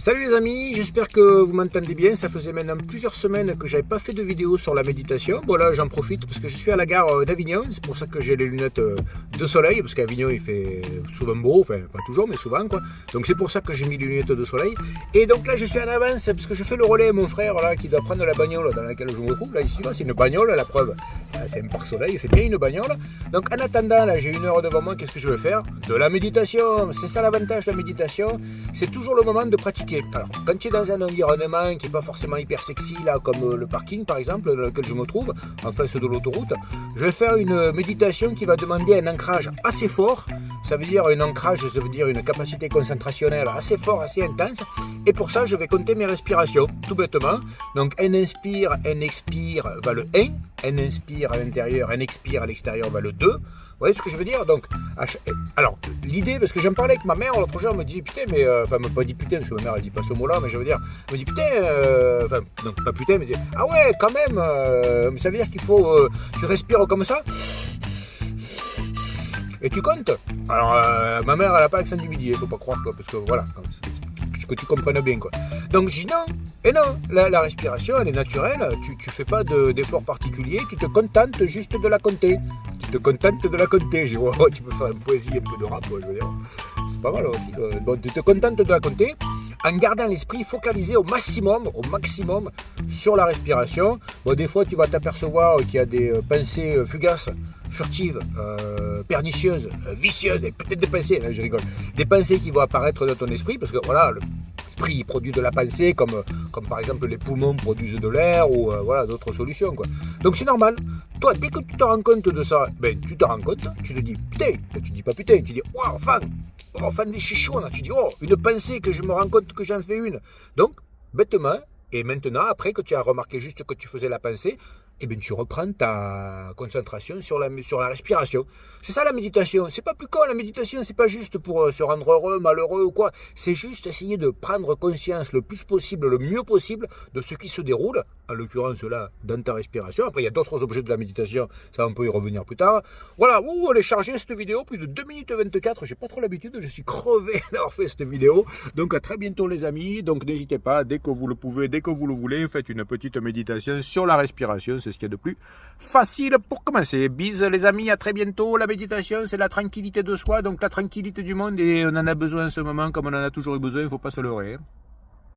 Salut les amis, j'espère que vous m'entendez bien. Ça faisait maintenant plusieurs semaines que j'avais pas fait de vidéo sur la méditation. Bon là j'en profite parce que je suis à la gare d'Avignon. C'est pour ça que j'ai les lunettes de soleil, parce qu'à Avignon il fait souvent beau, enfin pas toujours mais souvent quoi. Donc c'est pour ça que j'ai mis les lunettes de soleil. Et donc là je suis en avance parce que je fais le relais à mon frère là qui doit prendre la bagnole dans laquelle je me trouve. Là ici là c'est une bagnole, la preuve. C'est un pare-soleil, c'est bien une bagnole. Donc en attendant là j'ai 1 heure devant moi, qu'est-ce que je veux faire? De la méditation. C'est ça l'avantage de la méditation, c'est toujours le moment de pratiquer. Alors, quand tu es dans un environnement qui n'est pas forcément hyper sexy, là, comme le parking par exemple, dans lequel je me trouve, en face de l'autoroute, je vais faire une méditation qui va demander un ancrage assez fort. Ça veut dire un ancrage, ça veut dire une capacité concentrationnelle assez fort, assez intense. Et pour ça, je vais compter mes respirations, tout bêtement. Donc, un inspire, un expire va le 1, un inspire à l'intérieur, un expire à l'extérieur va le 2. Vous voyez ce que je veux dire? Donc, alors, l'idée, parce que j'en parlais avec ma mère l'autre jour, elle me dit putain, mais enfin, pas dit putain, parce que ma mère elle dit pas ce mot-là, mais je veux dire, elle me dit putain, enfin, donc pas putain, mais dit ah ouais, quand même, ça veut dire qu'il faut, tu respires comme ça, et tu comptes. Alors, ma mère elle a pas accent du midi, faut pas croire quoi, parce que voilà, que tu comprennes bien quoi. Donc je dis non, et non, la respiration elle est naturelle, tu fais pas d'effort particulier, tu te contentes juste de la compter. Tu te contentes de la compter. Je dis, oh, tu peux faire une poésie, un peu de rap, je veux dire. C'est pas mal aussi. Bon, tu te contentes de la compter en gardant l'esprit focalisé au maximum sur la respiration. Bon, des fois, tu vas t'apercevoir qu'il y a des pensées fugaces, furtives, pernicieuses, vicieuses, et peut-être des pensées, je rigole, des pensées qui vont apparaître dans ton esprit, parce que voilà, l'esprit produit de la pensée, comme par exemple les poumons produisent de l'air, ou voilà, d'autres solutions, quoi. Donc c'est normal. Toi, dès que tu te rends compte de ça, ben tu te rends compte, tu te dis putain, tu dis pas putain, tu dis waouh, fan des chichons, tu dis oh, une pensée que je me rends compte que j'en fais une. Donc, bêtement, et maintenant, après que tu as remarqué juste que tu faisais la pensée, eh bien, tu reprends ta concentration sur la respiration. C'est ça la méditation. C'est pas plus con la méditation, c'est pas juste pour se rendre heureux, malheureux ou quoi. C'est juste essayer de prendre conscience le plus possible, le mieux possible de ce qui se déroule, en l'occurrence là, dans ta respiration. Après, il y a d'autres objets de la méditation, ça on peut y revenir plus tard. Voilà, elle est chargée cette vidéo, plus de 2 minutes 24, j'ai pas trop l'habitude, je suis crevé d'avoir fait cette vidéo. Donc à très bientôt les amis, donc n'hésitez pas, dès que vous le pouvez, dès que vous le voulez, faites une petite méditation sur la respiration. C'est ce qu'il y a de plus facile pour commencer. Bis les amis, à très bientôt. La méditation, c'est la tranquillité de soi, donc la tranquillité du monde, et on en a besoin en ce moment comme on en a toujours eu besoin, il ne faut pas se leurrer.